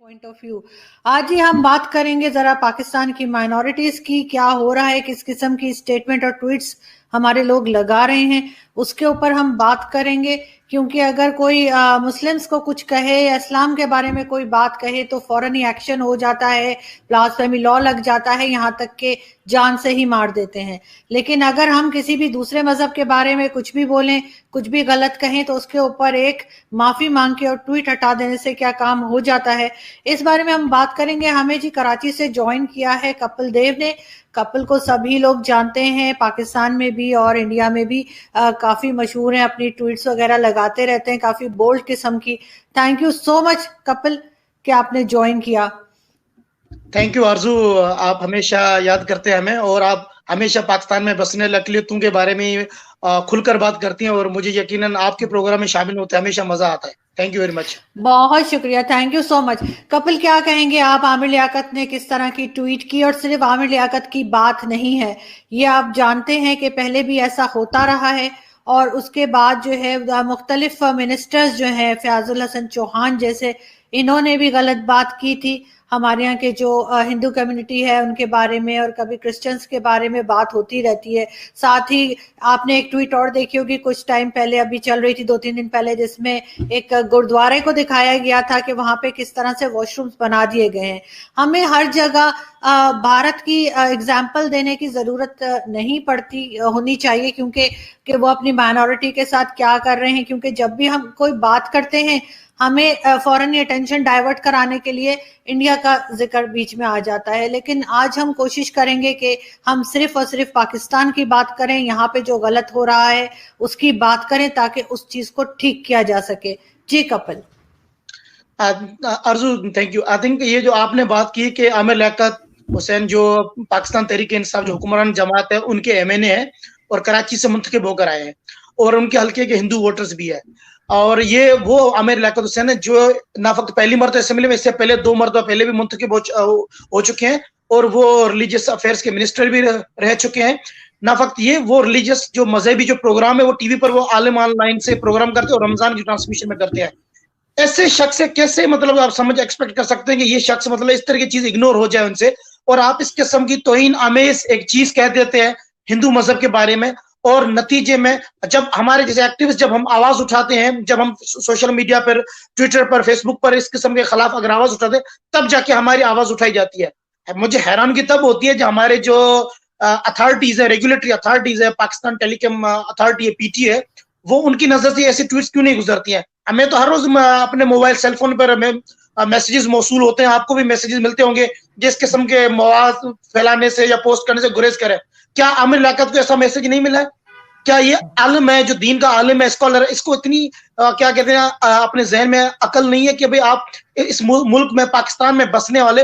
Point of view. आज ही हम बात करेंगे जरा पाकिस्तान की माइनॉरिटीज की, क्या हो रहा है, किस किस्म की स्टेटमेंट और ट्वीट्स हमारे लोग लगा रहे हैं, उसके ऊपर हम बात करेंगे। क्योंकि अगर कोई मुस्लिम्स को कुछ कहे या इस्लाम के बारे में कोई बात कहे तो फौरन ही एक्शन हो जाता है, ब्लास्फेमी लॉ लग जाता है, यहाँ तक के जान से ही मार देते हैं। लेकिन अगर हम किसी भी दूसरे मजहब के बारे में कुछ भी बोलें, कुछ भी गलत कहें, तो उसके ऊपर एक माफी मांग के और ट्वीट हटा देने से क्या काम हो जाता है, इस बारे में हम बात करेंगे। हमें जी कराची से ज्वाइन किया है कपिल देव ने। कपिल को सभी लोग जानते हैं, पाकिस्तान में भी और इंडिया में भी काफी मशहूर हैं, अपनी ट्वीट्स वगैरह लगाते रहते हैं, काफी बोल्ड किस्म की। Thank you so much Kapil कि आपने ज्वाइन किया। थैंक यू आरजू, आप हमेशा याद करते हैं हमें, और आप हमेशा पाकिस्तान में बसने अक़लियतों के बारे में खुलकर बात करती हैं, और मुझे यकीनन आपके प्रोग्राम में शामिल होते हमेशा मजा आता है। Thank you very much. बहुत शुक्रिया, thank you so much. Kapil, क्या कहेंगे आप? आमिर लियाकत ने किस तरह की ट्वीट की, और सिर्फ आमिर लियाकत की बात नहीं है, ये आप जानते हैं कि पहले भी ऐसा होता रहा है। और उसके बाद जो है मुख्तलिफ मिनिस्टर्स जो हैं, फयाजुल हसन चौहान जैसे, इन्होंने भी गलत बात की थी हमारे यहाँ के जो हिंदू कम्युनिटी है उनके बारे में, और कभी क्रिश्चियंस के बारे में बात होती रहती है। साथ ही आपने एक ट्वीट और देखी होगी कुछ टाइम पहले, अभी चल रही थी 2-3 दिन पहले, जिसमें एक गुरुद्वारे को दिखाया गया था कि वहां पे किस तरह से वॉशरूम्स बना दिए गए हैं। हमें हर जगह भारत की एग्जाम्पल देने की जरूरत नहीं पड़ती होनी चाहिए, क्योंकि कि वो अपनी माइनॉरिटी के साथ क्या कर रहे हैं। क्योंकि जब भी हम कोई बात करते हैं, हमें फौरन ये टेंशन डाइवर्ट कराने के लिए इंडिया का जिक्र बीच में आ जाता है। लेकिन आज हम कोशिश करेंगे कि हम सिर्फ और सिर्फ पाकिस्तान की बात करें, यहाँ पे जो गलत हो रहा है उसकी बात करें, ताकि उस चीज को ठीक किया जा सके। जी कपिल। अर्जु, थैंक यू। आई थिंक ये जो आपने बात की कि आमिर लियाकत हुसैन जो पाकिस्तान तहरीक इंसाफ जो हुक्मरान जमात है उनके एमएनए है, और कराची से मुंतखब होकर आए हैं, और उनके हल्के के हिंदू वोटर्स भी है। और ये वो आमिर लियाकत हुसैन है जो ना फक्त पहली मरतबा असेंबली में, इससे पहले 2 मरतबा पहले भी मुंतखब हो चुके हैं, और वो रिलीजियस अफेयर्स के मिनिस्टर भी रह चुके हैं। ना फक्त ये, वो रिलीजियस जो मजहबी जो प्रोग्राम है वो टीवी पर वो आलिम ऑनलाइन से प्रोग्राम करते हैं और रमजान की ट्रांसमिशन में करते हैं। ऐसे शख्स से कैसे मतलब आप समझ एक्सपेक्ट कर सकते हैं कि ये शख्स मतलब इस तरह की चीज इग्नोर हो जाए उनसे, और आप इस किस्म की तौहीन आमेज एक चीज कह देते हैं हिंदू मजहब के बारे में। और नतीजे में जब हमारे जैसे एक्टिविस्ट, जब हम आवाज उठाते हैं, जब हम सोशल मीडिया पर, ट्विटर पर, फेसबुक पर इस किस्म के खिलाफ अगर आवाज उठाते हैं, तब जाके हमारी आवाज उठाई जाती है। मुझे हैरानगी तब होती है जब हमारे जो अथॉरिटीज है, रेगुलेटरी अथॉरिटीज है, पाकिस्तान टेलीकॉम अथॉरिटी है, पीटी है, वो उनकी नजर से ऐसे ट्वीट्स क्यों नहीं गुजरती हैं। हमें तो हर रोज अपने मोबाइल सेलफोन पर हमें मैसेजेस मौसूल होते हैं, आपको भी मैसेजेस मिलते होंगे जिस किस्म के मवाद फैलाने से या पोस्ट करने से गुरेज करें। क्या आमिर लियाकत को ऐसा मैसेज नहीं मिला है? क्या ये आलिम है, जो दीन का आलिम है, स्कॉलर है, इसको इतनी क्या कहते हैं अपने जहन में अकल नहीं है कि भाई आप इस मुल्क में, पाकिस्तान में बसने वाले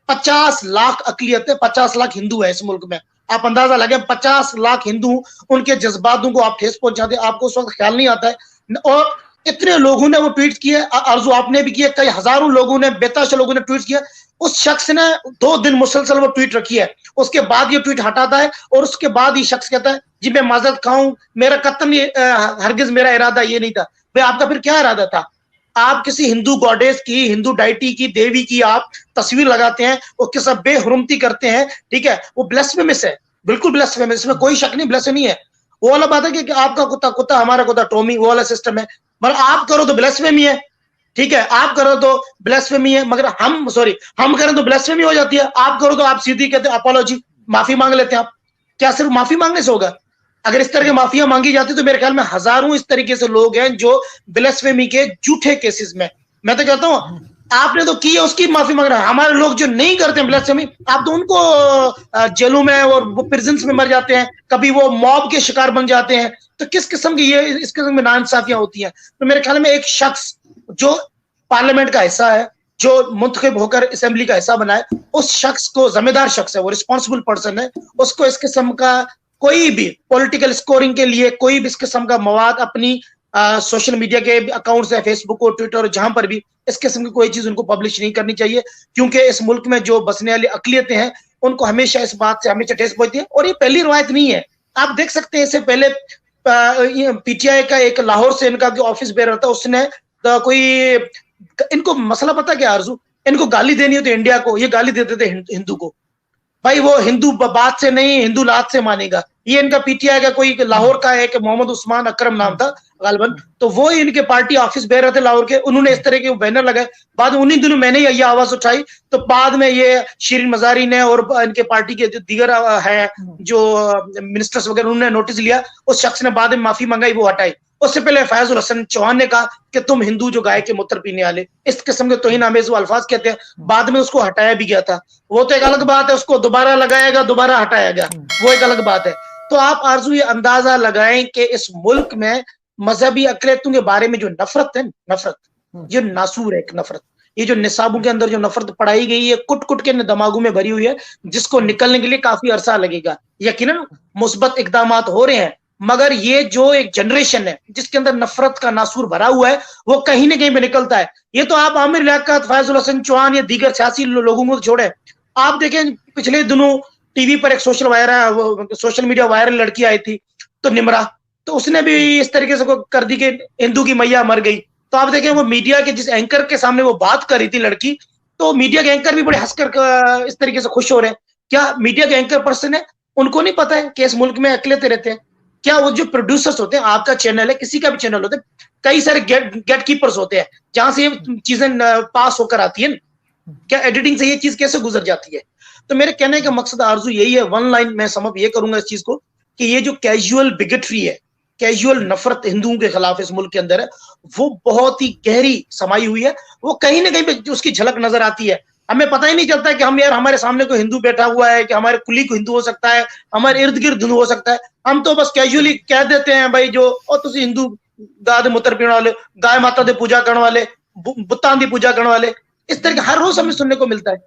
50 लाख अकलियत है, 50 लाख हिंदू है इस मुल्क में। आप अंदाजा लगे 50 लाख हिंदू, उनके जज्बातों को आप ठेस पहुंचाते, आपको उस वक्त ख्याल नहीं आता है। और इतने लोगों ने वो ट्वीट किए, अर्जु आपने भी किए, कई हजारों लोगों ने, बेताशा लोगों ने ट्वीट किया। उस शख्स ने 2 दिन मुसलसल वो ट्वीट रखी है, उसके बाद ये ट्वीट हटाता है, और उसके बाद ये शख्स कहता है जी मैं माजरत खाऊं, मेरा कतन हरगिज मेरा इरादा ये नहीं था। भाई आपका फिर क्या इरादा था? आप किसी हिंदू गॉडेस की, हिंदू डाइटी की, देवी की आप तस्वीर लगाते हैं, उसके साथ बेहुरमती करते हैं, ठीक है, वो ब्लास्फेमस है, बिल्कुल ब्लास्फेमस, इसमें कोई शक नहीं, ब्लास्फेमी है। वो वाला बात है कि आपका कुत्ता कुत्ता, हमारा कुत्ता टॉमी, वो वाला सिस्टम है। मगर आप करो तो ब्लास्फेमी है, ठीक है, आप करो तो ब्लास्फेमी है, मगर हम करें तो ब्लास्फेमी हो जाती है। आप करो तो आप सीधी कहते हैं अपोलॉजी, माफी मांग लेते हैं आप। क्या सिर्फ माफी मांगने से होगा? अगर इस तरह की माफिया मांगी जाती तो मेरे ख्याल में हजारों इस तरीके से लोग हैं जो ब्लास्फेमी के झूठे केसेस में, मैं तो कहता हूं आपने तो की है, उसकी माफी मांग रहे हैं। हमारे लोग जो नहीं करते हैं ब्लास्फेमी, आप तो उनको जेलों में और वो प्रिजन्स में मर जाते हैं, कभी वो मॉब के शिकार बन जाते हैं। तो किस किस्म की ये इस किस्म में नाइंसाफियां होती हैं? तो मेरे ख्याल में एक शख्स जो पार्लियामेंट का हिस्सा है, जो मुंतखब होकर असेंबली का हिस्सा बना है, उस शख्स को, जिम्मेदार शख्स है, वो रिस्पॉन्सिबल पर्सन है, उसको इस किस्म का कोई भी पॉलिटिकल स्कोरिंग के लिए कोई भी इस किस्म का मवाद अपनी सोशल मीडिया के अकाउंट से, फेसबुक और ट्विटर, जहां पर भी इस किस्म की कोई चीज उनको पब्लिश नहीं करनी चाहिए। क्योंकि इस मुल्क में जो बसने वाली अकलियतें हैं उनको हमेशा इस बात से हमेशा ठेस पहुंचती है, और ये पहली रवायत नहीं है। आप देख सकते हैं, इससे पहले पीटीआई का एक लाहौर से इनका ऑफिस बेरर था, उसने कोई, इनको मसला पता क्या आरजू, इनको गाली देनी हो तो इंडिया को, ये गाली देते थे हिंदू को। भाई वो हिंदू बात से नहीं, हिंदू लात से मानेगा। ये इनका पीटीआई का कोई लाहौर का है कि मोहम्मद उस्मान अकरम नाम था गालिबन, तो वो इनके पार्टी ऑफिस बेर थे लाहौर के, उन्होंने इस तरह के बैनर लगाए। बाद में उन्हीं दिनों मैंने ये आवाज उठाई, तो बाद में ये शिरीन मजारी ने और इनके पार्टी के जो दीगर है जो मिनिस्टर्स वगैरह, उन्होंने नोटिस लिया, उस शख्स ने बाद में माफी मंगाई, वो हटाई। उससे पहले फैजुल हसन चौहान ने कहा कि तुम हिंदू जो गाय के मूत्र पीने वाले, इस किस्म के तौहीन आमेज वो अल्फाज कहते हैं। बाद में उसको हटाया भी गया था, वो तो एक अलग बात है, उसको दोबारा लगाएगा, दोबारा हटाया गया, वो एक अलग बात है। तो आप आरजू ये अंदाजा लगाएं कि इस मुल्क में मजहबी अकलियतों के बारे में जो नफरत है, नफरत ये नासूर है, एक नफरत, ये जो निसाबों के अंदर जो नफरत पढ़ाई गई है, कुट कुट के दिमागों में भरी हुई है, जिसको निकलने के लिए काफी अरसा लगेगा। यकीनन मुस्बत इकदाम हो रहे हैं, मगर ये जो एक जनरेशन है जिसके अंदर नफरत का नासूर भरा हुआ है, वो कहीं ना कहीं पे निकलता है। ये तो आप आमिर लियाकत, फैजुल हसन चौहान या दीगर सियासी लोगों को छोड़े, आप देखें पिछले दिनों टीवी पर एक सोशल मीडिया वायरल लड़की आई थी, तो निमरा, तो उसने भी इस तरीके से कर दी कि हिंदू की मैया मर गई। तो आप देखें वो मीडिया के जिस एंकर के सामने वो बात कर रही थी लड़की, तो मीडिया के एंकर भी बड़े हंसकर इस तरीके से खुश हो रहे हैं। क्या मीडिया के एंकर पर्सन है, उनको नहीं पता है कि इस मुल्क में अकलियतें रहते हैं? क्या वो जो प्रोड्यूसर्स होते हैं, आपका चैनल है, किसी का भी चैनल होता है, कई सारे गेट कीपर्स होते हैं जहां से ये चीजें पास होकर आती है, क्या एडिटिंग से ये चीज कैसे गुजर जाती है? तो मेरे कहने का मकसद आरजू यही है, वन लाइन मैं समझ ये करूंगा इस चीज को, कि ये जो कैजुअल बिगेटरी है, कैजुअल नफरत हिंदुओं के खिलाफ इस मुल्क के अंदर है, वो बहुत ही गहरी समाई हुई है। वो कहीं ना कहीं पे उसकी झलक नजर आती है। हमें पता ही नहीं चलता है कि हम यार हमारे सामने कोई हिंदू बैठा हुआ है, कि हमारे कुली को हिंदू हो सकता है, हमारे इर्द गिर्द हिंदू हो सकता है, हम तो बस कैजुअली कह देते हैं भाई जो और तुम हिंदू गाय दे मूत्र पीने वाले, गाय माता दे पूजा करने वाले, बुत्तां दी पूजा करने वाले, इस तरह के हर रोज हमें सुनने को मिलता है।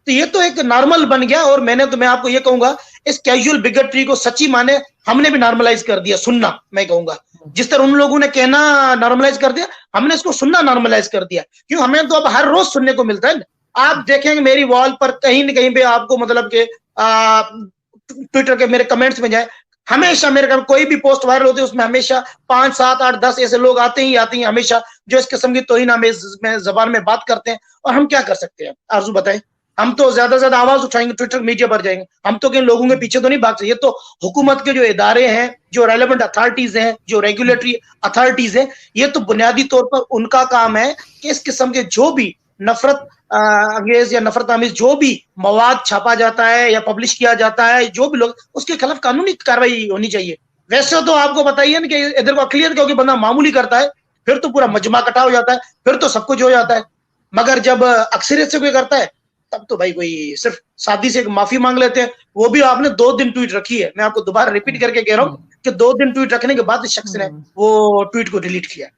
तो ये तो एक नॉर्मल बन गया, और मैं आपको ये कहूंगा, इस कैजुअल बिगेटरी को सच्ची माने हमने भी नॉर्मलाइज कर दिया, सुनना मैं कहूंगा। जिस तरह उन लोगों ने कहना नॉर्मलाइज कर दिया, हमने इसको सुनना नॉर्मलाइज कर दिया, क्यों हमें तो अब हर रोज सुनने को मिलता है। आप देखेंगे मेरी वॉल पर कहीं न कहीं पे आपको मतलब के ट्विटर के मेरे कमेंट्स में जाए, हमेशा मेरे कोई भी पोस्ट वायरल होती है उसमें हमेशा 5, 7, 8, 10 ऐसे लोग आते हैं हमेशा, जो इस किस्म की तौहीन आमेज में जबान में बात करते हैं। और हम क्या कर सकते हैं आरजू बताएं? हम तो ज्यादा से ज्यादा आवाज उठाएंगे, ट्विटर मीडिया पर जाएंगे, हम तो किन लोगों के पीछे तो नहीं भाग सकते। ये तो हुकूमत के जो इदारे हैं, जो रेलेवेंट अथॉरिटीज हैं, जो रेगुलेटरी अथॉरिटीज हैं, ये तो बुनियादी तौर पर उनका काम है कि इस किस्म के जो भी नफरत अंगेज या नफरत आमेज जो भी मवाद छापा जाता है या पब्लिश किया जाता है, जो भी लोग, उसके खिलाफ कानूनी कार्रवाई होनी चाहिए। वैसे तो आपको बताइए ना कि इधर को अकलियत क्योंकि बंदा मामूली करता है, फिर तो पूरा मजमा इकट्ठा हो जाता है, फिर तो सब कुछ हो जाता है। मगर जब अक्सरियत से कोई करता है, तब तो भाई कोई सिर्फ सादी से माफी मांग लेते हैं। वो भी आपने 2 दिन ट्वीट रखी है, मैं आपको दोबारा रिपीट करके कह रहा हूँ कि 2 दिन ट्वीट रखने के बाद इस शख्स ने वो ट्वीट को डिलीट किया।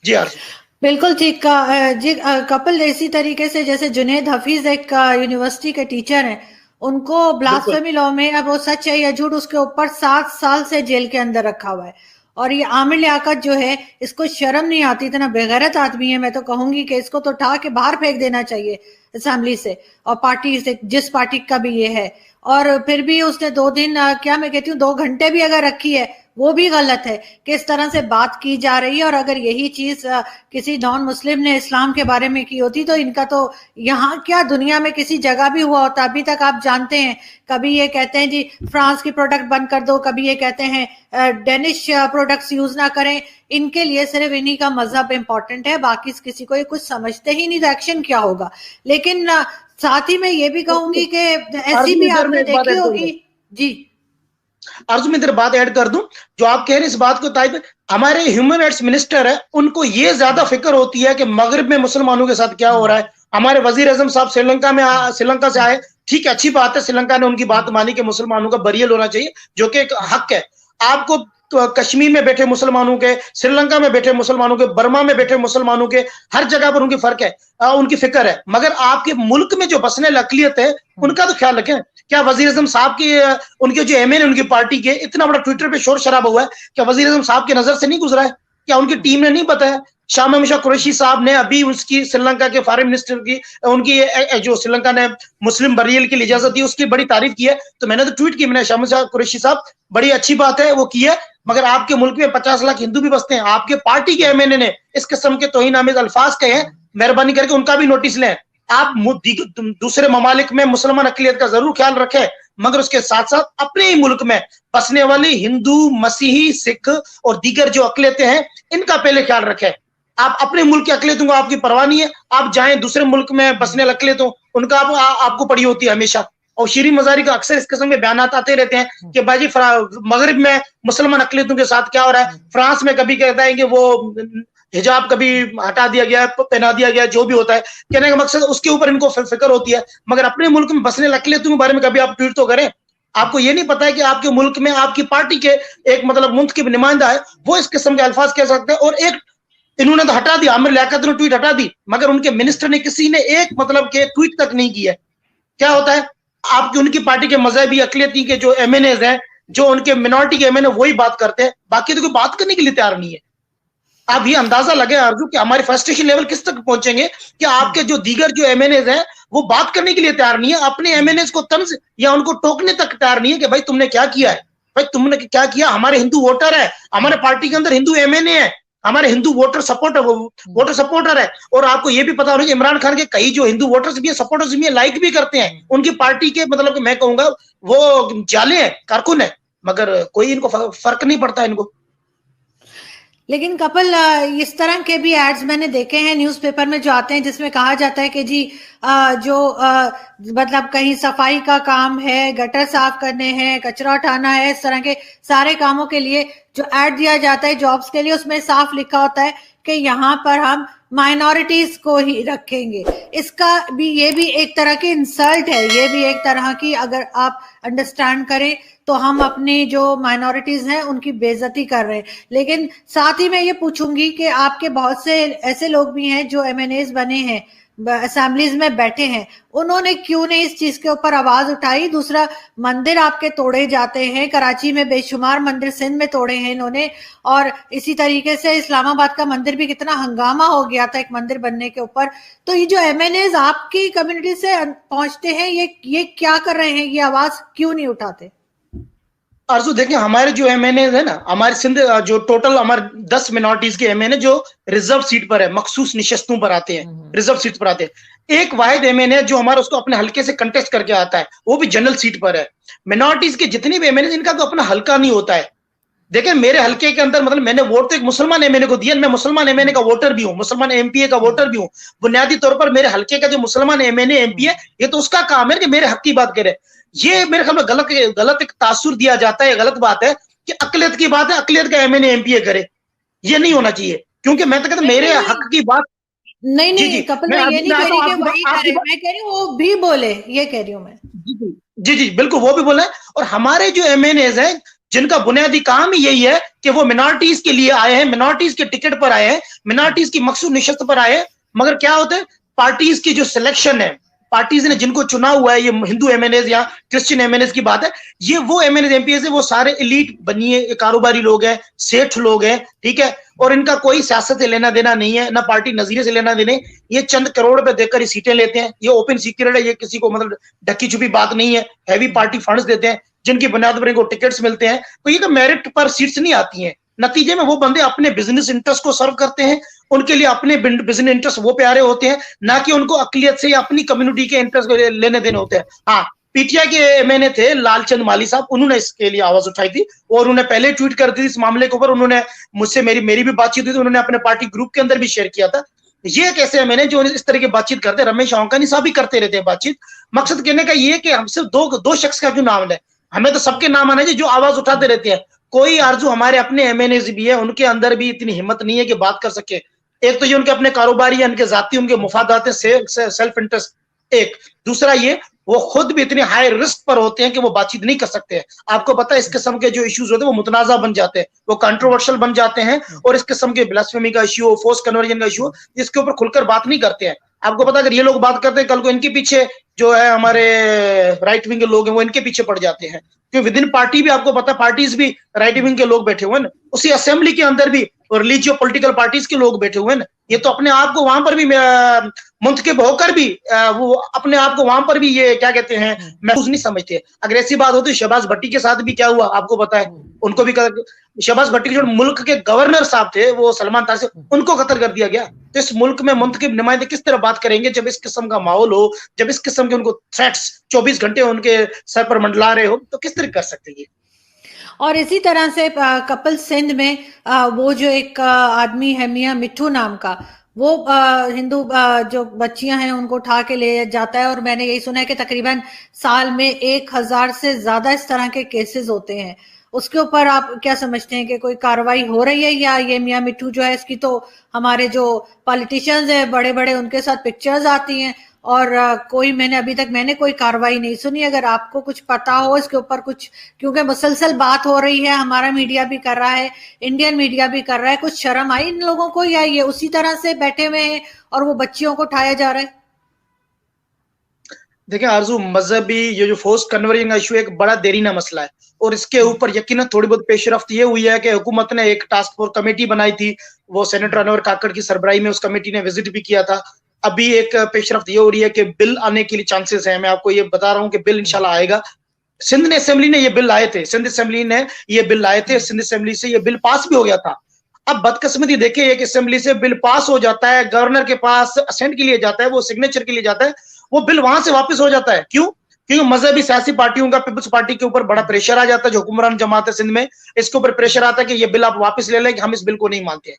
जी आरजू, बिल्कुल ठीक जी कपिल, इसी तरीके से जैसे जुनेद हफीज एक यूनिवर्सिटी के टीचर हैं, उनको ब्लास्फेमी लॉ में, अब वो सच है या झूठ, उसके ऊपर 7 साल से जेल के अंदर रखा हुआ है। और ये आमिर लियाकत जो है, इसको शर्म नहीं आती, इतना बेगैरत आदमी है। मैं तो कहूंगी कि इसको तो उठा के बाहर फेंक देना चाहिए असेंबली से और पार्टी से, जिस पार्टी का भी ये है। और फिर भी उसने 2 दिन, क्या मैं कहती हूँ 2 घंटे भी अगर रखी है, वो भी गलत है। किस तरह से बात की जा रही है, और अगर यही चीज किसी नॉन मुस्लिम ने इस्लाम के बारे में की होती तो इनका तो यहाँ क्या दुनिया में किसी जगह भी हुआ होता। अभी तक आप जानते हैं, कभी ये कहते हैं जी फ्रांस की प्रोडक्ट बंद कर दो, कभी ये कहते हैं डेनिश प्रोडक्ट्स यूज ना करें। इनके लिए सिर्फ इन्हीं का मजहब इंपॉर्टेंट है, बाकी किसी को ये कुछ समझते ही नहीं, तो एक्शन क्या होगा। लेकिन साथ ही मैं ये भी कहूंगी कि ऐसी भी आपने देखी होगी। जी आरजू, मैं इधर बात ऐड कर दूं, जो आप कह रहे हैं इस बात को ताइब, हमारे ह्यूमन राइट्स मिनिस्टर है, उनको ये ज्यादा फिक्र होती है कि मगरिब में मुसलमानों के साथ क्या हो रहा है। हमारे वजीर आजम साहब श्रीलंका से आए, ठीक है, अच्छी बात है, श्रीलंका ने उनकी बात मानी कि मुसलमानों का बरियल होना चाहिए, जो कि एक हक है। आपको तो कश्मीर में बैठे मुसलमानों के, श्रीलंका में बैठे मुसलमानों के, बर्मा में बैठे मुसलमानों के, हर जगह पर उनकी फर्क है, उनकी फिक्र है। मगर आपके मुल्क में जो बसने अकलियत है, उनका तो ख्याल रखें। क्या वजीर आजम साहब की, उनके जो एमएन उनकी पार्टी के, इतना बड़ा ट्विटर पे शोर शराबा हुआ है, क्या वजीर आजम साहब की नजर से नहीं गुजरा है? क्या उनकी टीम ने नहीं बताया? शाह महमूद कुरैशी साहब ने अभी उसकी श्रीलंका के फॉरेन मिनिस्टर की, उनकी जो श्रीलंका ने मुस्लिम बरियल की इजाजत दी, उसकी बड़ी तारीफ की है। तो मैंने तो ट्वीट की, मैंने शाह महमूद कुरैशी साहब बड़ी अच्छी बात है वो की है, मगर आपके मुल्क में 50 लाख हिंदू भी बसते हैं, आपके पार्टी के एमएनए ने इस किस्म के तौहीन आमेज अल्फाज कहे हैं, मेहरबानी करके उनका भी नोटिस लें। आप दूसरे ममालिक में मुसलमान अक़लियत का जरूर ख्याल रखें, मगर उसके साथ साथ अपने ही मुल्क में बसने वाली हिंदू, मसीही, सिख और दीगर जो अक़लियतें हैं, इनका पहले ख्याल रखें। आप अपने मुल्क की अक़लियतों को आपकी परवाह नहीं है, आप जाएं दूसरे मुल्क में बसने वाली अक़लियतों, उनका आपको पड़ी होती है हमेशा। और शीरी मज़ारी का अक्सर इस किस्म के बयान आते रहते हैं कि भाई मगरिब में मुसलमान अक़लियतों के साथ क्या हो रहा है। फ्रांस में कभी कहता है कि वो हिजाब कभी हटा दिया गया, पहना दिया गया, जो भी होता है, कहने का मकसद उसके ऊपर इनको फिक्र होती है, मगर अपने मुल्क में बसने अक़लियतों के बारे में कभी आप ट्वीट तो करें। आपको ये नहीं पता है कि आपके मुल्क में आपकी पार्टी के एक मतलब मुंतखब नुमाइंदा है, वो इस किस्म के अल्फाज कह सकते हैं। और एक इन्होंने तो हटा दिया, आमिर लियाकत ने ट्वीट हटा दी, मगर उनके मिनिस्टर ने किसी ने एक मतलब के ट्वीट तक नहीं किया। क्या होता है, आपकी उनकी पार्टी के मजहबी अक़लियती के जो एमएनएज हैं, जो उनके मिनॉरिटी के एमएनए, वही बात करते हैं, बाकी तो कोई बात करने के लिए तैयार नहीं है। आप ये अंदाजा लगे आरजू कि हमारी फ्रस्ट्रेशन लेवल किस तक पहुंचेंगे कि आपके जो दीगर जो एमएनएज हैं वो बात करने के लिए तैयार नहीं है, अपने एमएनएज को तंज या उनको टोकने तक तैयार नहीं है कि भाई तुमने क्या किया है, भाई तुमने क्या किया। हमारे हिंदू वोटर है, हमारे पार्टी के अंदर हिंदू एमएनए है, हमारे हिंदू वोटर सपोर्टर है। और आपको ये भी पता होगा कि इमरान खान के कई जो हिंदू वोटर्स भी है, सपोर्टर्स भी है, लाइक भी करते हैं उनकी पार्टी के, मतलब मैं कहूंगा वो जाले हैं, कारकुन है, मगर कोई इनको फर्क नहीं पड़ता इनको। लेकिन कपिल, इस तरह के भी एड्स मैंने देखे हैं न्यूज़पेपर में जो आते हैं, जिसमें कहा जाता है कि जी मतलब कहीं सफाई का काम है, गटर साफ करने हैं, कचरा उठाना है, इस तरह के सारे कामों के लिए जो ऐड दिया जाता है जॉब्स के लिए, उसमें साफ लिखा होता है कि यहाँ पर हम माइनॉरिटीज को ही रखेंगे। इसका भी, ये भी एक तरह की इंसल्ट है, ये भी एक तरह की, अगर आप अंडरस्टैंड करें तो हम अपनी जो माइनॉरिटीज हैं उनकी बेइज्जती कर रहे हैं। लेकिन साथ ही मैं ये पूछूंगी कि आपके बहुत से ऐसे लोग भी हैं जो एमएनएज बने हैं, असेंबलीज में बैठे हैं, उन्होंने क्यों नहीं इस चीज के ऊपर आवाज उठाई। दूसरा, मंदिर आपके तोड़े जाते हैं, कराची में बेशुमार मंदिर, सिंध में तोड़े हैं इन्होंने, और इसी तरीके से इस्लामाबाद का मंदिर भी कितना हंगामा हो गया था एक मंदिर बनने के ऊपर। तो ये जो एमएनएज आपकी कम्युनिटी से पहुंचते हैं, ये क्या कर रहे हैं, ये आवाज क्यों नहीं उठाते? आरजू देखिए, हमारे जो एमएनए है ना, हमारे सिंध जो टोटल हमारे 10 मिनॉरिटीज के एमएनए जो रिजर्व सीट पर है, मखसूस निशस्तों पर आते हैं, रिजर्व सीट पर आते हैं। एक वाहिद एमएनए जो हमारा उसको अपने हल्के से कंटेस्ट करके आता है, वो भी जनरल सीट पर है। मिनॉरिटीज के जितने भी एमएनए, इनका तो अपना हल्का नहीं होता है। देखिए मेरे हल्के के अंदर मतलब मैंने वोट तो एक मुसलमान एमएनए को दिया, मैं मुसलमान एमएनए का वोटर भी हूँ, मुसलमान एमपीए का वोटर भी हूँ। बुनियादी तौर पर मेरे हल्के का जो मुसलमान एमएनए एमपी है, ये तो उसका काम है कि मेरे हक की बात करे। ये मेरे ख्याल में गलत एक तासुर दिया जाता है, गलत बात है कि अक़लियत की बात है, अक़लियत का एमएनए एमपीए करे, ये नहीं होना चाहिए। क्योंकि मैं तो कहता मेरे हक की बात नहीं कपिल, मैं ये नहीं कह रही कि वही करे, मैं कह रही हूँ वो भी बोले, ये कह रही हूँ मैं। जी बिल्कुल, वो भी बोले। और हमारे जो एमएनएज हैं जिनका बुनियादी काम ही यही है कि वो मिनॉरिटीज के लिए आए हैं, मिनॉरिटीज के टिकट पर आए हैं, मिनॉरिटीज की मखसूस निशस्त पर आए हैं। मगर क्या होता है, पार्टीज की जो सिलेक्शन है, पार्टीज ने जिनको चुना हुआ है, ये हिंदू एमएनएज या क्रिश्चियन एमएनएज की बात है, ये वो एमएनएज एमपीएस है, वो सारे एलीट बनिए कारोबारी लोग हैं, सेठ लोग हैं, ठीक है। और इनका कोई सियासत से लेना देना नहीं है, ना पार्टी नजरिए से लेना देने। ये चंद करोड़ रुपए देकर सीटें लेते हैं, ये ओपन सीक्रेट है, ये किसी को मतलब ढकी छुपी बात नहीं है। हैवी पार्टी फंड्स देते हैं जिनकी बुनियाद पर इनको टिकट्स मिलते हैं, तो ये तो मेरिट पर सीट्स नहीं आती हैं। नतीजे में वो बंदे अपने बिजनेस इंटरेस्ट को सर्व करते हैं, उनके लिए अपने बिजनेस इंटरेस्ट वो प्यारे होते हैं, ना कि उनको अक़लियत से या अपनी कम्युनिटी के इंटरेस्ट लेने देने होते हैं। हाँ, पीटीआई के एमएनए थे लालचंद माली साहब, उन्होंने इसके लिए आवाज उठाई थी और उन्होंने पहले ट्वीट कर दी इस मामले के ऊपर। उन्होंने मुझसे मेरी भी बातचीत हुई थी, उन्होंने अपने पार्टी ग्रुप के अंदर भी शेयर किया था। ये कैसे एमएनए जो इस तरह की बातचीत करते, रमेश औंकानी साहब भी करते रहते हैं बातचीत। मकसद कहने का ये कि हम सिर्फ दो शख्स का क्यों नाम है, हमें तो सबके नाम आने चाहिए जो आवाज उठाते रहते हैं। कोई आरजू हमारे अपने एमएनए भी है, उनके अंदर भी इतनी हिम्मत नहीं है कि बात कर सके। एक तो ये उनके अपने कारोबारी है, उनके जाती उनके मुफादात है, सेल्फ इंटरेस्ट एक। दूसरा ये वो खुद भी इतने हाई रिस्क पर होते हैं कि वो बातचीत नहीं कर सकते हैं। आपको पता है इस किस्म के जो इश्यूज होते हैं वो मुतनाजा बन जाते हैं, वो कंट्रोवर्शियल बन जाते हैं। और इस किस्म के ब्लास्फेमी का इश्यू हो, फोर्स कन्वर्जन का इश्यू हो, इसके ऊपर खुलकर बात नहीं करते हैं। आपको पता है अगर ये लोग बात करते हैं, कल को इनके पीछे जो है हमारे राइट विंग के लोग हैं वो इनके पीछे पड़ जाते हैं। क्योंकि विद इन पार्टी भी आपको पता, पार्टीज भी राइट विंग के लोग बैठे हुए हैं। उसी असेंबली के अंदर भी और रिलीजियो पॉलिटिकल पार्टीज के लोग बैठे हुए हैं ना, ये तो अपने आप को वहां पर भी मुंतखब होकर भी वो अपने आप को वहां पर भी ये क्या कहते हैं महफूज नहीं समझते। अगर ऐसी बात होती शहबाज भट्टी के साथ भी क्या हुआ आपको पता है, उनको भी शहबाज भट्टी जो मुल्क के गवर्नर साहब थे वो सलमान तारसी, उनको कत्ल कर दिया गया। तो इस मुल्क में मुंतखब नुमाइंदे किस तरह बात करेंगे जब इस किस्म का माहौल हो, जब इस किस्म के उनको थ्रेट्स 24 घंटे उनके सर पर मंडला रहे हो, तो किस तरह कर सकते हैं। और इसी तरह से कपिल सिंध में वो जो एक आदमी है मियां मिट्ठू नाम का, वो हिंदू जो बच्चियां हैं उनको उठा के ले जाता है, और मैंने यही सुना है कि तकरीबन साल में 1000 से ज्यादा इस तरह के केसेस होते हैं। उसके ऊपर आप क्या समझते हैं कि कोई कार्रवाई हो रही है, या ये मियां मिट्ठू जो है इसकी तो हमारे जो पॉलिटिशियंस हैं बड़े बड़े उनके साथ पिक्चर्स आती हैं और कोई अभी तक मैंने कोई कार्रवाई नहीं सुनी। अगर आपको कुछ पता हो इसके ऊपर कुछ, क्योंकि मुसलसल बात हो रही है, हमारा मीडिया भी कर रहा है, इंडियन मीडिया भी कर रहा है, कुछ शर्म आई इन लोगों को, या ये उसी तरह से बैठे हुए हैं और वो बच्चियों को उठाया जा रहा है? देखिए आरजू, मजहबी ये जो फोर्स कन्वर्जन का इशू एक बड़ा देरीना मसला है, और इसके ऊपर यकीनन थोड़ी बहुत पेशरफ्त ये हुई है कि हुकूमत ने एक टास्क फोर्स कमेटी बनाई थी, वो सेनेटर अनवर काकड़ की सरबराही में उस कमेटी ने विजिट भी किया था। अभी एक पेशरफ्त ये हो रही है कि बिल आने के लिए चांसेस हैं। मैं आपको ये बता रहा हूँ कि बिल इंशाल्लाह आएगा। सिंध ने असेंबली ने ये बिल लाए थे, सिंध असेंबली ने ये बिल लाए थे, सिंध असेंबली से ये बिल पास भी हो गया था। अब बदकिस्मती देखिए, एक असेंबली से बिल पास हो जाता है, गवर्नर के पास असेंट के लिए जाता है, वो सिग्नेचर के लिए जाता है, वो बिल वहां से वापस हो जाता है। क्यों? क्योंकि मजहबी सियासी पार्टियों का पीपल्स पार्टी के ऊपर बड़ा प्रेशर आ जाता है, जो हुक्मरान जमात है सिंध में, इसके ऊपर प्रेशर आता है कि ये बिल आप वापस ले लें, कि हम इस बिल को नहीं मानते हैं।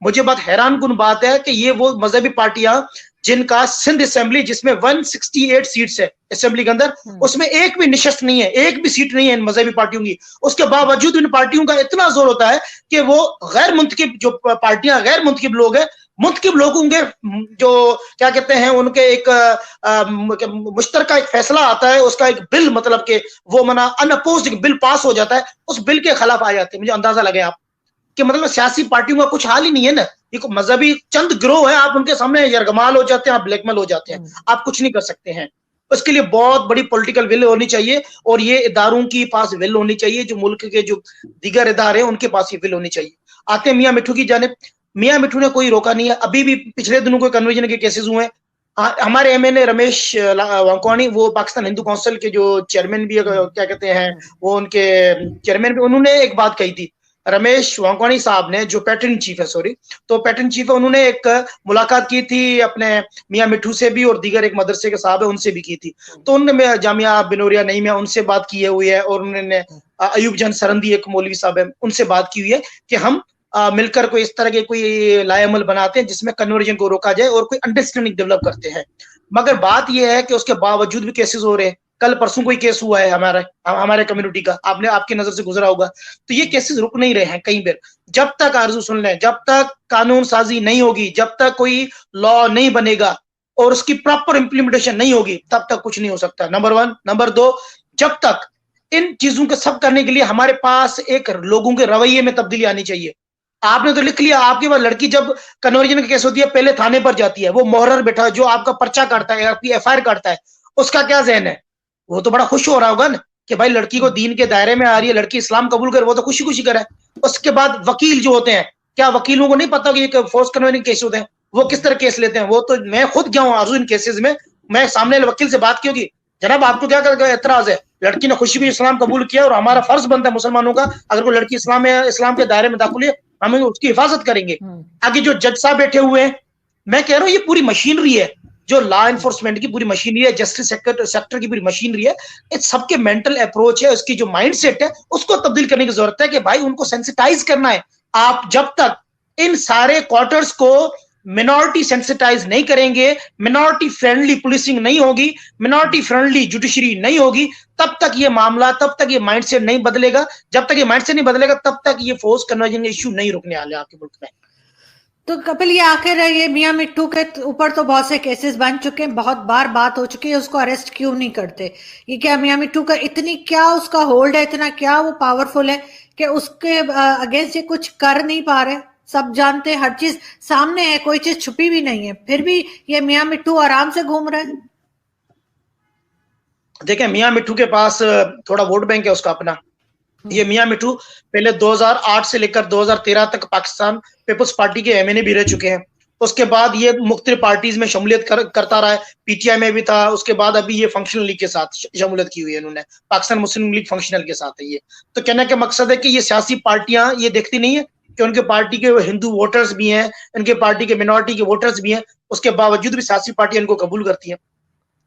मुझे बात हैरान कुन बात है कि ये वो मजहबी पार्टियां जिनका सिंध असेंबली, जिसमें 168 सीट्स है असेंबली के अंदर, उसमें एक भी निशस्त नहीं है, एक भी सीट नहीं है इन मजहबी पार्टियों की। उसके बावजूद इन पार्टियों का इतना जोर होता है कि वो गैर मुंतखब जो पार्टियां, गैर मुंतखब लोग हैं, मुंतखब लोगों के जो क्या कहते हैं उनके एक मुश्तरका एक फैसला आता है, उसका एक बिल, मतलब कि वो मना अनअपोज्ड बिल पास हो जाता है, उस बिल के खिलाफ आ जाते हैं। मुझे अंदाजा लगे आप कि मतलब सियासी पार्टियों का कुछ हाल ही नहीं है ना, ये मजहबी चंद गिरोह है, आप उनके सामने यरगमाल हो जाते हैं, आप ब्लैकमेल हो जाते हैं, आप कुछ नहीं कर सकते हैं। उसके लिए बहुत बड़ी पॉलिटिकल विल होनी चाहिए, और ये इदारों की पास विल होनी चाहिए, जो मुल्क के जो दीगर इदारे हैं उनके पास ये विल होनी चाहिए। आते हैं मियां मिट्ठू की जानिब। मियां मिट्ठू ने कोई रोका नहीं है, अभी भी पिछले दिनों कोई कन्वर्जन के केसेस हुए हैं। हमारे एमएनए रमेश वांकवानी, वो पाकिस्तान हिंदू काउंसिल के जो चेयरमैन भी क्या कहते हैं, वो उनके चेयरमैन भी, उन्होंने एक बात कही थी, रमेश वांकवानी साहब ने, जो पैटर्न चीफ है, तो पैटर्न चीफ है, उन्होंने एक मुलाकात की थी अपने मियां मिट्ठू से भी, और दीगर एक मदरसे के साहब है उनसे भी की थी। तो उन्होंने जामिया बिनोरिया नहीं में उनसे बात की हुई है, और उन्होंने अयूब जन सरंदी एक मौलवी साहब है, उनसे बात की हुई है कि हम मिलकर कोई इस तरह के कोई लाएमल बनाते हैं जिसमें कन्वर्जन को रोका जाए और कोई अंडरस्टैंडिंग डेवलप करते हैं। मगर बात यह है कि उसके बावजूद भी केसेस हो रहे हैं। कल परसों कोई केस हुआ है हमारे कम्युनिटी का, आपने आपकी नजर से गुजरा होगा। तो ये केसेस रुक नहीं रहे हैं कहीं पर। जब तक, आरजू सुन लें, जब तक कानून साजी नहीं होगी, जब तक कोई लॉ नहीं बनेगा और उसकी प्रॉपर इंप्लीमेंटेशन नहीं होगी, तब तक कुछ नहीं हो सकता। नंबर 1। नंबर 2, जब तक इन चीजों को सब करने के लिए हमारे पास एक लोगों के रवैये में तब्दीली आनी चाहिए। आपने तो लिख लिया, आपके पास लड़की जब कन्वर्जन का केस होती है पहले थाने पर जाती है, वो मोहर बैठा जो आपका पर्चा काटता है, आपकी एफआईआर काटता है, उसका क्या ज़हन है? वो तो बड़ा खुश हो रहा होगा ना कि भाई लड़की को दीन के दायरे में आ रही है, लड़की इस्लाम कबूल कर, वो तो खुशी खुशी करे। उसके बाद वकील जो होते हैं, क्या वकीलों को नहीं पता कि ये फोर्स कन्वर्जन केस होते हैं, वो किस तरह केस लेते हैं? वो तो मैं खुद गया हूँ आरजू इन केसेस में, मैं सामने वकील से बात की होगी, जनाब आपको क्या एतराज है? लड़की ने खुशी भी इस्लाम कबूल किया, और हमारा फर्ज बनता है मुसलमानों का, अगर कोई लड़की इस्लाम के दायरे में दाखिल है, हम उसकी हिफाजत करेंगे। आगे जो जज साहब बैठे हुए हैं, मैं कह रहा हूँ ये पूरी मशीनरी है, जो लॉ एनफोर्समेंट की पूरी मशीनरी है, जस्टिस सेक्टर की पूरी मशीनरी है। इस सबके मेंटल अप्रोच है, उसकी जो माइंडसेट है, उसको तब्दील करने की जरूरत है कि भाई उनको सेंसिटाइज करना है। आप जब तक इन सारे क्वार्टर्स को मिनॉरिटी सेंसिटाइज नहीं करेंगे, मिनॉरिटी फ्रेंडली पुलिसिंग नहीं होगी, मिनॉरिटी फ्रेंडली जुडिशरी नहीं होगी, तब तक ये मामला, तब तक ये माइंडसेट नहीं बदलेगा। जब तक ये माइंडसेट नहीं बदलेगा, तब तक ये फोर्स कन्वर्जन इश्यू नहीं रुकने वाले आपके मुल्क में। तो कपिल, ये आखिर ये मियां मिट्ठू के ऊपर तो बहुत से केसेस बन चुके हैं, बहुत बार बात हो चुकी है, उसको अरेस्ट क्यों नहीं करते? ये क्या मियां मिट्ठू का इतनी क्या उसका होल्ड है, इतना क्या वो पावरफुल है कि उसके अगेंस्ट ये कुछ कर नहीं पा रहे? सब जानते हैं, हर चीज सामने है, कोई चीज छुपी भी नहीं है, फिर भी ये मियां मिट्ठू आराम से घूम रहे हैं। देखें, मियां मिट्ठू के पास थोड़ा वोट बैंक है उसका अपना, ये मियां मिठू पहले 2008 से लेकर 2013 तक पाकिस्तान पीपल्स पार्टी के एमएनए भी रह चुके हैं। उसके बाद ये मुख्तलिफ पार्टीज में शमूलियत करता रहा है, पीटीआई में भी था, उसके बाद अभी ये फंक्शनल लीग के साथ शमूलियत की हुई है इन्होंने, पाकिस्तान मुस्लिम लीग फंक्शनल के साथ है ये। तो कहने का मकसद है कि ये सियासी पार्टियां ये देखती नहीं है कि उनके पार्टी के हिंदू वोटर्स भी हैं, इनके पार्टी के मिनॉरिटी के वोटर्स भी हैं, उसके बावजूद भी सियासी पार्टियां इनको कबूल करती हैं।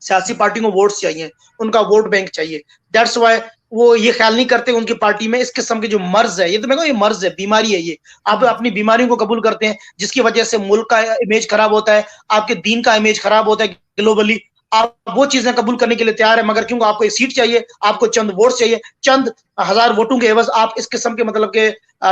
सियासी पार्टियों को वोट्स चाहिए, उनका वोट बैंक चाहिए। दैट्स वाई वो ये ख्याल नहीं करते उनकी पार्टी में इस किस्म के जो मर्ज है, ये तो मैं कहूँ ये मर्ज है, बीमारी है ये। आप अपनी बीमारियों को कबूल करते हैं जिसकी वजह से मुल्क का इमेज खराब होता है, आपके दीन का इमेज खराब होता है ग्लोबली। आप वो चीजें कबूल करने के लिए तैयार है, मगर क्योंकि आपको एक सीट चाहिए, आपको चंद वोट चाहिए, चंद हजार वोटों के एवज आप इस किस्म के मतलब के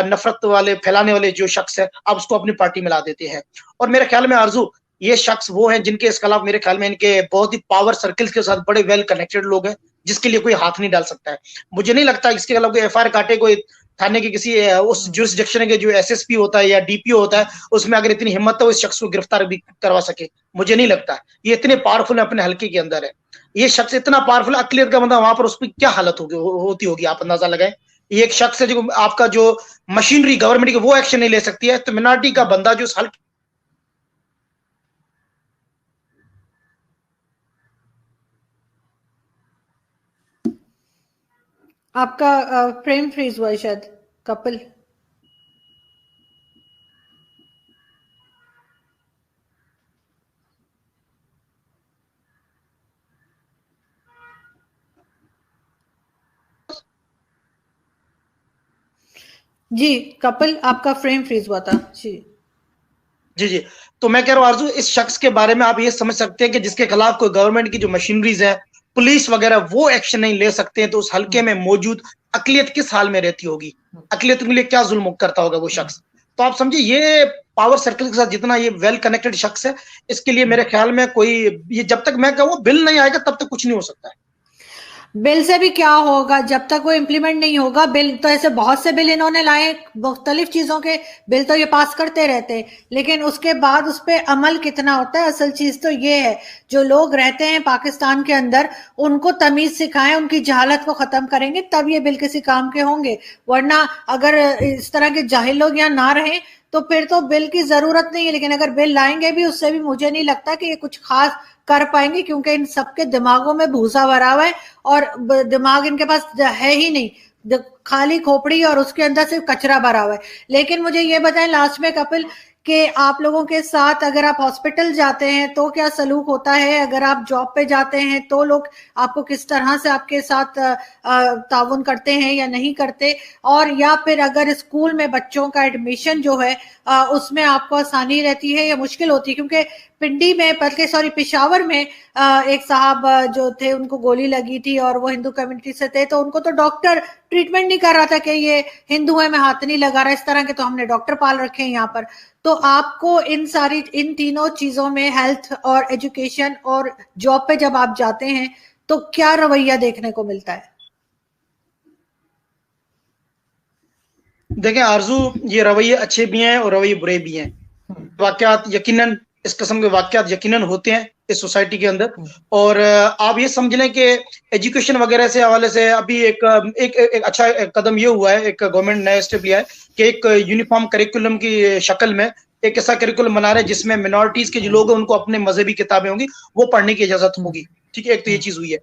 नफरत वाले फैलाने वाले जो शख्स है, आप उसको अपनी पार्टी में ला देते हैं। और मेरे ख्याल में आरजू, ये शख्स वो हैं जिनके इस खिलाफ मेरे ख्याल में इनके बहुत ही पावर सर्कल्स के साथ बड़े वेल कनेक्टेड लोग हैं, जिसके लिए कोई हाथ नहीं डाल सकता है। मुझे नहीं लगता इसके खिलाफ कोई एफआईआर काटे, कोई थाने के किसी उस जुरिस्डिक्शन के जो एसएसपी होता है या डीपीओ होता है, उसमें अगर इतनी हिम्मत है वो इस शख्स को गिरफ्तार भी करवा सके, मुझे नहीं लगता। ये इतने पावरफुल है, अपने हल्के के अंदर है ये शख्स, इतना पावरफुल अकलियत का, मतलब वहां पर उस पर क्या हालत होती होगी, आप अंदाजा लगाएं। ये एक शख्स है जो आपका जो मशीनरी गवर्नमेंट की वो एक्शन नहीं ले सकती है, तो मिनॉरिटी का बंदा जो हल्के आपका फ्रेम फ्रीज हुआ है शायद कपिल। जी कपिल, आपका फ्रेम फ्रीज हुआ था जी। जी। तो मैं कह रहा हूँ आरजू, इस शख्स के बारे में आप ये समझ सकते हैं कि जिसके खिलाफ कोई गवर्नमेंट की जो मशीनरीज है, पुलिस वगैरह, वो एक्शन नहीं ले सकते हैं, तो उस हल्के में मौजूद अकलियत किस हाल में रहती होगी, अकलियत के लिए क्या जुल्म करता होगा वो शख्स। तो आप समझिए, ये पावर सर्कल के साथ जितना ये वेल कनेक्टेड शख्स है, इसके लिए मेरे ख्याल में कोई, ये जब तक मैं कहूँ बिल नहीं आएगा तब तक कुछ नहीं हो सकता है। बिल से भी क्या होगा जब तक वो इम्प्लीमेंट नहीं होगा। बिल तो ऐसे बहुत से बिल इन्होंने लाए, मुख्तलिफ चीजों के बिल तो ये पास करते रहते हैं, लेकिन उसके बाद उस पर अमल कितना होता है, असल चीज तो ये है। जो लोग रहते हैं पाकिस्तान के अंदर, उनको तमीज सिखाएं, उनकी जहालत को खत्म करेंगे तब ये बिल किसी काम के होंगे। वरना अगर इस तरह के जाहिल लोग यहाँ ना रहें तो फिर तो बिल की जरूरत नहीं है। लेकिन अगर बिल लाएंगे भी, उससे भी मुझे नहीं लगता कि ये कुछ खास कर पाएंगे, क्योंकि इन सबके दिमागों में भूसा भरा हुआ है और दिमाग इनके पास है ही नहीं, खाली खोपड़ी और उसके अंदर सिर्फ कचरा भरा हुआ है। लेकिन मुझे ये बताएं लास्ट में कपिल, कि आप लोगों के साथ अगर आप हॉस्पिटल जाते हैं तो क्या सलूक होता है, अगर आप जॉब पे जाते हैं तो लोग आपको किस तरह से आपके साथ ताउन करते हैं या नहीं करते, और या फिर अगर स्कूल में बच्चों का एडमिशन जो है उसमें आपको आसानी रहती है या मुश्किल होती है? क्योंकि पिंडी में, बल्कि सॉरी पेशावर में एक साहब जो थे उनको गोली लगी थी और वो हिंदू कम्युनिटी से थे, तो उनको तो डॉक्टर ट्रीटमेंट नहीं कर रहा था कि ये हिंदू है मैं हाथ नहीं लगा रहा। इस तरह के तो हमने डॉक्टर पाल रखे हैं यहाँ पर। तो आपको इन तीनों चीजों में, हेल्थ और एजुकेशन और जॉब पे जब आप जाते हैं, तो क्या रवैया देखने को मिलता है? देखें आरजू, ये रवैये अच्छे भी हैं और रवैये बुरे भी हैं। वाकयात यकीनन, इस किस्म के वाकयात यकीनन होते हैं इस सोसाइटी के अंदर। और आप ये समझ लें कि एजुकेशन वगैरह से हवाले से अभी एक अच्छा कदम ये हुआ है, एक गवर्नमेंट नया स्टेप लिया है कि एक यूनिफॉर्म करिकुलम की शक्ल में एक ऐसा करिकुलम बना रहे हैं जिसमें मिनॉरिटीज के जो लोग हैं उनको अपने मजहबी किताबें होंगी, वो पढ़ने की इजाजत होगी। ठीक है, एक तो ये चीज हुई है।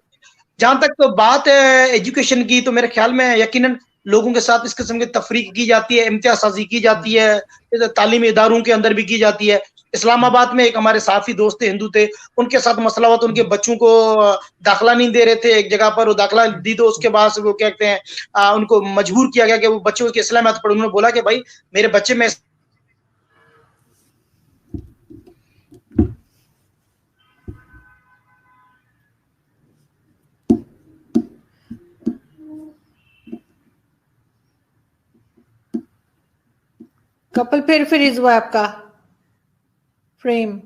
जहां तक तो बात है एजुकेशन की, तो मेरे ख्याल में यकीनन लोगों के साथ इस किस्म की तफरीक की जाती है, इम्तियाज़साजी की जाती है, तालीमी इदारों के अंदर भी की जाती है। इस्लामाबाद में एक हमारे साफी दोस्त थे, हिंदू थे, उनके साथ मसला हुआ तो उनके बच्चों को दाखिला नहीं दे रहे थे एक जगह पर, वो दाखिला दी, तो उसके बाद से वो क्या कहते हैं, उनको मजबूर किया गया कि वो बच्चों के इस्लामियत पढ़े। उन्होंने बोला कि भाई मेरे बच्चे में कपिल फिर फ्रीज हुआ आपका फ्रेम।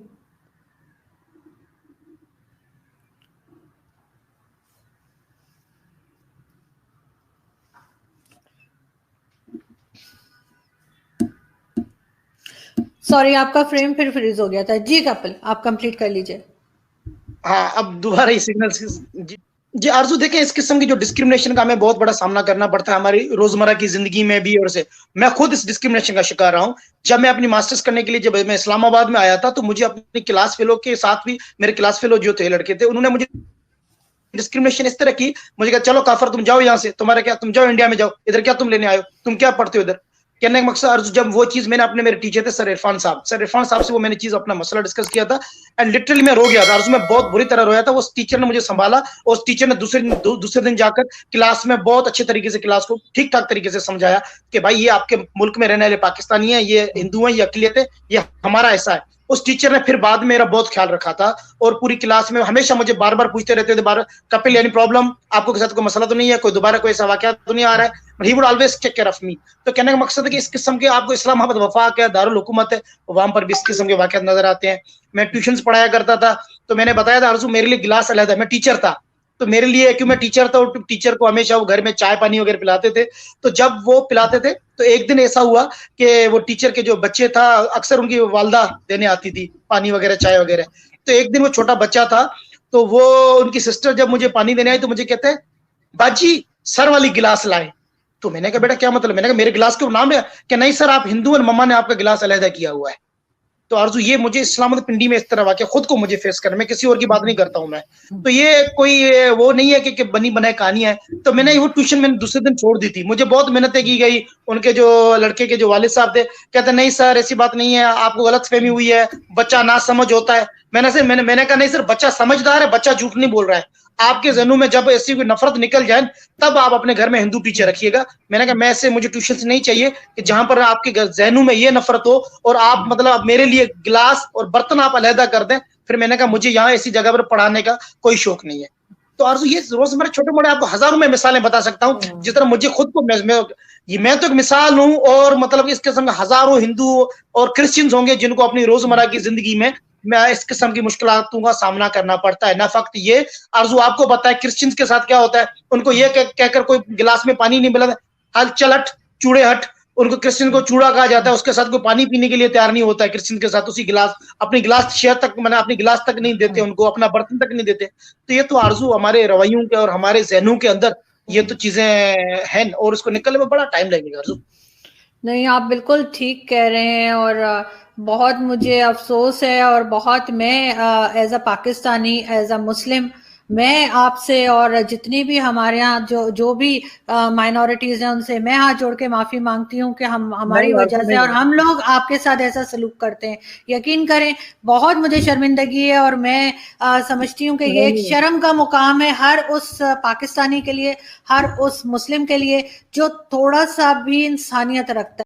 सॉरी, आपका फ्रेम फिर फ्रीज हो गया था। जी कपिल, आप कंप्लीट कर लीजिए। हाँ, अब दोबारा ही सिग्नल जी। जी आरजू, देखें इस किस्म की जो डिस्क्रिमिनेशन का हमें बहुत बड़ा सामना करना पड़ता है हमारी रोजमर्रा की जिंदगी में भी, और से मैं खुद इस डिस्क्रिमिनेशन का शिकार रहा हूँ। जब मैं अपनी मास्टर्स करने के लिए जब मैं इस्लामाबाद में आया था, तो मुझे अपनी क्लास फेलो के साथ भी, मेरे क्लास फेलो जो थे लड़के थे, उन्होंने मुझे डिस्क्रिमिनेशन इस तरह की, मुझे कहा चलो काफर तुम जाओ यहाँ से, तुम्हारा क्या, तुम जाओ इंडिया में जाओ, इधर क्या तुम लेने आए हो, तुम क्या पढ़ते हो इधर। कहने का मकसद अर्ज, जब वो चीज मैंने अपने, मेरे टीचर थे सर इरफान साहब से वो मैंने चीज अपना मसला डिस्कस किया था, एंड लिटरली मैं रो गया था अर्ज, मैं बहुत बुरी तरह रोया था। उस टीचर ने मुझे संभाला, और उस टीचर ने दूसरे दिन जाकर क्लास में बहुत अच्छे तरीके से क्लास को ठीक ठाक तरीके से समझाया कि भाई ये आपके मुल्क में रहने वाले पाकिस्तानी है, ये हिंदू है, ये अकलियत है, ये हमारा ऐसा है। उस टीचर ने फिर बाद में मेरा बहुत ख्याल रखा था, और पूरी क्लास में हमेशा मुझे बार बार पूछते रहते थे, बार कपिल यानी प्रॉब्लम, आपको के साथ कोई मसला तो नहीं है, कोई दोबारा कोई ऐसा वाकया तो नहीं आ रहा है, he would always take care of me. तो कहने का मकसद है कि इस किस्म के आपको इस्लामाबाद वफाक है, दारुल हुकूमत है, वहां पर भी इस किस्म के वाकयात नजर आते हैं। मैं ट्यूशन पढ़ाया करता था, तो मैंने बताया था आरजू, मेरे लिए गिलास अलग है, मैं टीचर था, तो मेरे लिए क्यों, मैं टीचर था, और टीचर को हमेशा वो घर में चाय पानी वगैरह पिलाते थे। तो जब वो पिलाते थे, तो एक दिन ऐसा हुआ कि वो टीचर के जो बच्चे था, अक्सर उनकी वालदा देने आती थी पानी वगैरह, चाय वगैरह। तो एक दिन वो छोटा बच्चा था, तो वो उनकी सिस्टर जब मुझे पानी देने आई, तो मुझे कहते हैं बाजी सर वाली गिलास लाए। तो मैंने कहा बेटा क्या मतलब, मैंने कहा मेरे गिलास के नाम है कि नहीं सर आप हिंदू और मम्मा ने आपका गिलास अलहदा किया हुआ है। तो आरजू ये मुझे इस्लामाबाद पिंडी में इस तरह वाकया खुद को मुझे फेस करना, मैं किसी और की बात नहीं करता हूँ मैं, तो ये कोई वो नहीं है कि बनी बनाई कहानी है। तो मैंने वो ट्यूशन मैंने दूसरे दिन छोड़ दी थी, मुझे बहुत मेहनतें की गई, उनके जो लड़के के जो वालिद साहब थे कहते नहीं सर ऐसी बात नहीं है, आपको गलत फहमी हुई है, बच्चा ना समझ होता है। मैंने कहा नहीं सर, बच्चा समझदार है, बच्चा झूठ नहीं बोल रहा है, आपके जहनों में जब ऐसी कोई नफरत निकल जाए तब आप अपने घर में हिंदू टीचर रखिएगा। मैंने कहा मैं से, मुझे ट्यूशन से नहीं चाहिए कि जहां पर आपके जहनों में ये नफरत हो, और आप मतलब मेरे लिए गिलास और बर्तन आप अलहदा कर दें। फिर मैंने कहा मुझे यहाँ ऐसी जगह पर पढ़ाने का कोई शौक नहीं है। तो आरजू ये रोजमर्रा छोटे मोटे आपको हजारों में मिसालें बता सकता हूँ, जिस तरह मुझे खुद को मैं तो एक मिसाल हूँ, और मतलब इस किस्म के हजारों हिंदू और क्रिश्चियंस होंगे जिनको अपनी रोजमर्रा की जिंदगी में मैं इस किस्म की मुश्किलातों का सामना करना पड़ता है। ना फक्त ये आरजू, आपको पता है क्रिश्चियंस के साथ क्या होता है, उनको ये कहकर कोई गिलास में पानी नहीं मिला, हल चल हट चूड़े हट, उनको क्रिश्चियन को चूड़ा कहा जाता है, उसके साथ कोई पानी पीने के लिए तैयार नहीं होता है क्रिश्चियन के साथ, उसी गिलास, अपनी गिलास शेयर तक, मैंने अपनी गिलास तक नहीं देते उनको, अपना बर्तन तक नहीं देते। तो ये तो आरजू हमारे रवैयों के और हमारे जहनों के अंदर ये तो चीजें हैं, और उसको निकलने में बड़ा टाइम लगेगा आरजू। नहीं, आप बिल्कुल ठीक कह रहे हैं, और बहुत मुझे अफसोस है, और बहुत मैं as a Pakistani, as a Muslim, मैं आपसे और जितनी भी हमारे यहाँ जो भी माइनॉरिटीज हैं उनसे मैं हाथ जोड़ के माफी मांगती हूँ कि हम हमारी वजह से और हम लोग आपके साथ ऐसा सलूक करते हैं। यकीन करें बहुत मुझे शर्मिंदगी है, और मैं समझती हूँ कि ये एक शर्म का मुकाम है हर उस पाकिस्तानी के लिए, हर उस मुस्लिम के लिए जो थोड़ा सा भी इंसानियत रखता है।